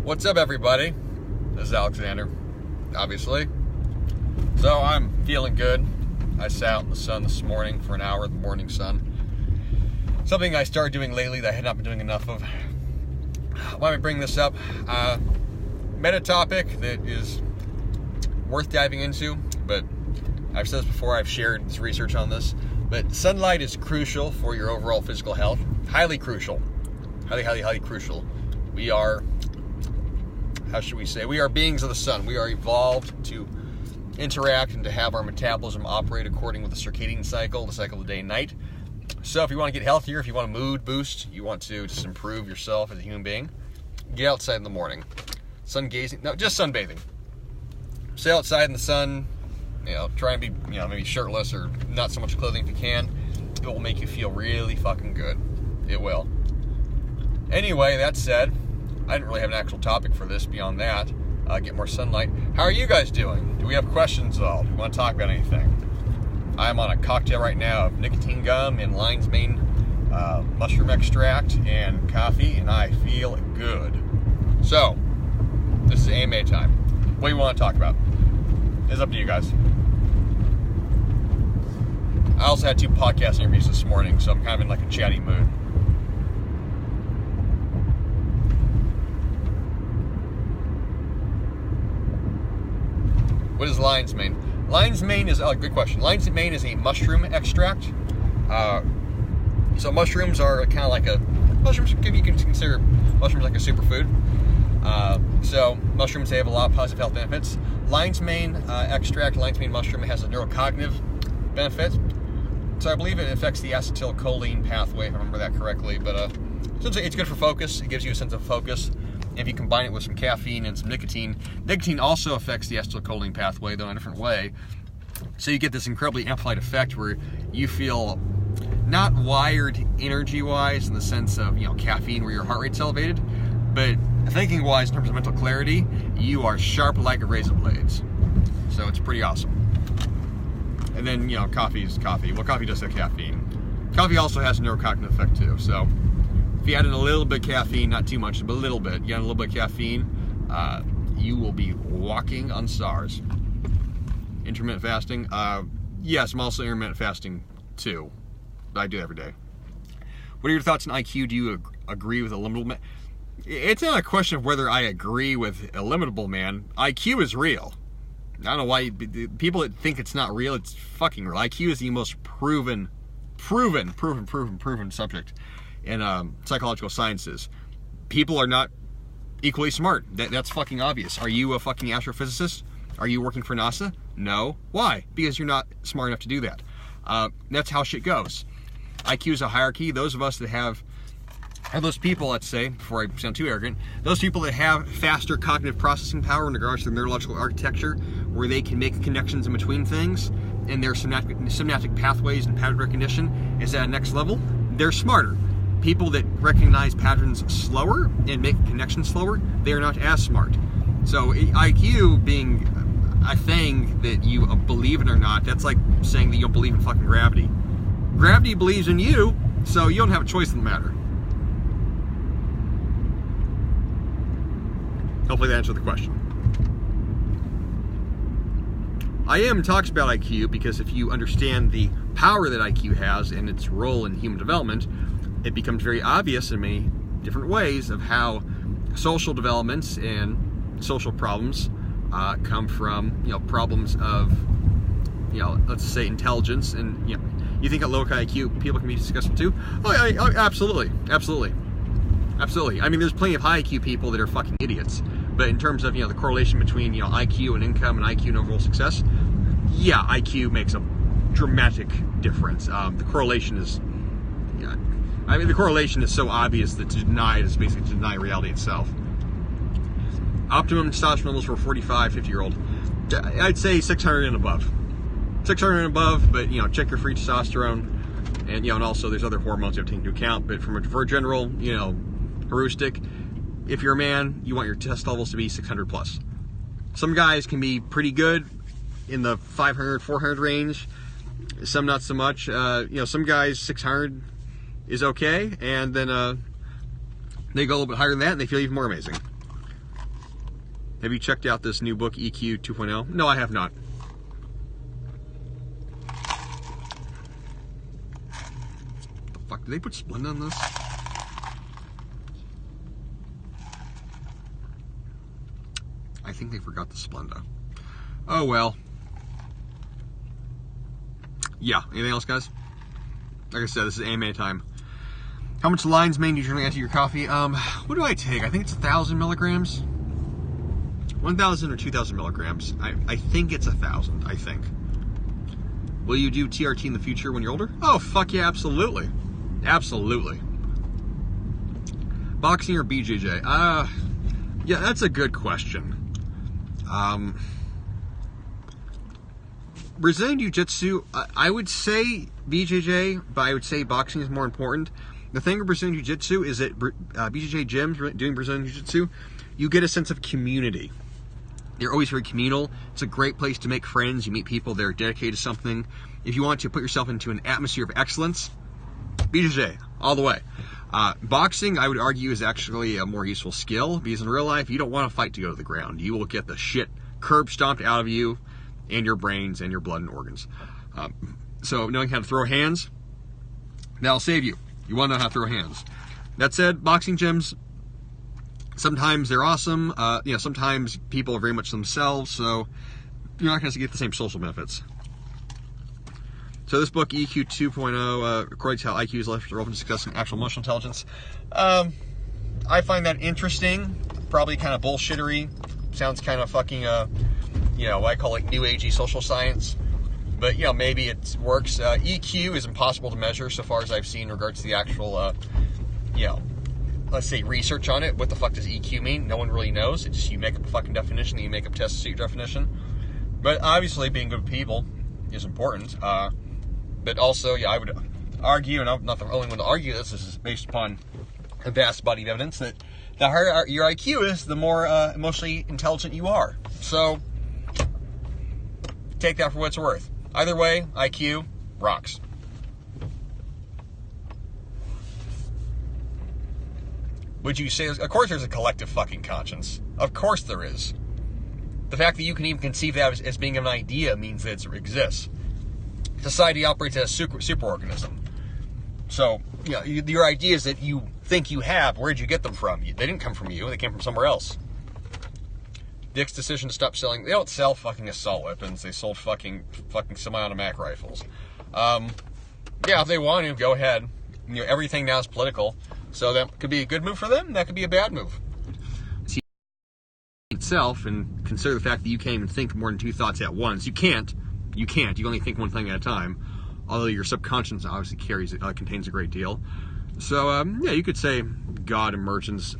What's up, everybody? This is Alexander, obviously. So I'm feeling good. I sat out in the sun this morning for an hour in the morning sun. Something I started doing lately that I had not been doing enough of. Why am I bringing this up? Meta topic that is worth diving into, but I've said this before, I've shared this research on this, but sunlight is crucial for your overall physical health. Highly crucial. Highly crucial. We are, how should we say, we are beings of the sun. We are evolved to interact and to have our metabolism operate according with the circadian cycle, the cycle of day and night. So if you want to get healthier, if you want a mood boost, you want to just improve yourself as a human being, get outside in the morning. Sun gazing, no, just sunbathing. Stay outside in the sun, try and be, maybe shirtless or not so much clothing if you can. It will make you feel really fucking good. It will. Anyway, that said, I didn't really have an actual topic for this beyond that. Get more sunlight. How are you guys doing? Do we have questions at all? Do we want to talk about anything? I'm on a cocktail right now of nicotine gum and lion's mane mushroom extract and coffee, and I feel good. So, this is AMA time. What do you want to talk about? It's up to you guys. I also had 2 podcast interviews this morning, so I'm kind of in like a chatty mood. What is lion's mane? Lion's mane is, good question. Lion's mane is a mushroom extract. So mushrooms are kind of like mushrooms, you can consider mushrooms like a superfood. So mushrooms, they have a lot of positive health benefits. Lion's mane extract, lion's mane mushroom, has a neurocognitive benefit. So I believe it affects the acetylcholine pathway, if I remember that correctly. But it's good for focus. It gives you a sense of focus. If you combine it with some caffeine and some nicotine, nicotine also affects the acetylcholine pathway, though in a different way. So you get this incredibly amplified effect where you feel not wired energy-wise in the sense of, caffeine where your heart rate's elevated, but thinking-wise in terms of mental clarity, you are sharp like a razor blades. So it's pretty awesome. And then, coffee is coffee. Well, coffee does have caffeine. Coffee also has a neurocognitive effect too, so if you add in a little bit of caffeine, not too much, but a little bit, you add a little bit of caffeine, you will be walking on stars. Intermittent fasting, yes, I'm also intermittent fasting too. I do it every day. What are your thoughts on IQ? Do you agree with Illimitable Man? It's not a question of whether I agree with Illimitable Man. IQ is real. I don't know why people that think it's not real, it's fucking real. IQ is the most proven subject in psychological sciences. People are not equally smart. That's fucking obvious. Are you a fucking astrophysicist? Are you working for NASA? No. Why? Because you're not smart enough to do that. That's how shit goes. IQ is a hierarchy. Those of us that are those people, let's say, before I sound too arrogant, those people that have faster cognitive processing power in regards to their neurological architecture, where they can make connections in between things, and their synaptic pathways and pattern recognition is at a next level, they're smarter. People that recognize patterns slower and make connections slower, they are not as smart. So IQ being a thing that you believe in or not, that's like saying that you don't believe in fucking gravity. Gravity believes in you, so you don't have a choice in the matter. Hopefully that answered the question. IM talks about IQ because if you understand the power that IQ has and its role in human development, it becomes very obvious in many different ways of how social developments and social problems come from, problems of, let's say intelligence. And, you think at low IQ people can be discussed too? Oh, absolutely. I mean, there's plenty of high IQ people that are fucking idiots. But in terms of, the correlation between, IQ and income and IQ and overall success, yeah, IQ makes a dramatic difference. The correlation is, the correlation is so obvious that to deny it is basically to deny reality itself. Optimum testosterone levels for a 45, 50-year-old. I'd say 600 and above. 600 and above, but, check your free testosterone. And, and also there's other hormones you have to take into account. But for a general, heuristic, if you're a man, you want your test levels to be 600 plus. Some guys can be pretty good in the 500, 400 range. Some not so much. Some guys 600 is okay, and then they go a little bit higher than that, and they feel even more amazing. Have you checked out this new book, EQ 2.0? No, I have not. The fuck, did they put Splenda on this? I think they forgot the Splenda. Oh well. Yeah, anything else, guys? Like I said, this is AMA time. How much lion's mane do you usually add to your coffee? What do I take? I think it's 1,000 milligrams. 1,000 or 2,000 milligrams. I think it's 1,000, I think. Will you do TRT in the future when you're older? Oh, fuck yeah, absolutely. Absolutely. Boxing or BJJ? Yeah, that's a good question. Brazilian Jiu-Jitsu, I would say BJJ, but I would say boxing is more important. The thing with Brazilian Jiu-Jitsu is that BJJ gyms doing Brazilian Jiu-Jitsu, you get a sense of community. They're always very communal. It's a great place to make friends. You meet people that are dedicated to something. If you want to put yourself into an atmosphere of excellence, BJJ, all the way. Boxing, I would argue, is actually a more useful skill, because in real life, you don't want to fight to go to the ground. You will get the shit curb stomped out of you and your brains and your blood and organs. So knowing how to throw hands, that'll save you. You want to know how to throw hands. That said, boxing gyms, sometimes they're awesome. Sometimes people are very much themselves, so you're not going to get the same social benefits. So this book, EQ 2.0, according to how IQ is left open to discussing actual emotional intelligence. I find that interesting. Probably kind of bullshittery. Sounds kind of fucking, what I call like new agey social science. But, maybe it works. EQ is impossible to measure so far as I've seen in regards to the actual, let's say research on it. What the fuck does EQ mean? No one really knows. It's just you make up a fucking definition, then you make up tests to suit your definition. But obviously being good people is important. But also, I would argue, and I'm not the only one to argue this is based upon a vast body of evidence, that the higher your IQ is, the more emotionally intelligent you are. So, take that for what it's worth. Either way, IQ rocks. Would you say, of course there's a collective fucking conscience. Of course there is. The fact that you can even conceive that as being an idea means that it exists. Society operates as a superorganism. So, your ideas that you think you have, where'd you get them from? They didn't come from you, they came from somewhere else. Dick's decision to stop selling, they don't sell fucking assault weapons, they sold fucking semi-automatic rifles. If they want to, go ahead. Everything now is political, so that could be a good move for them, that could be a bad move. See itself, and consider the fact that you can't even think more than two thoughts at once. You can't. You can only think one thing at a time, although your subconscious obviously contains a great deal. So, you could say God emergence.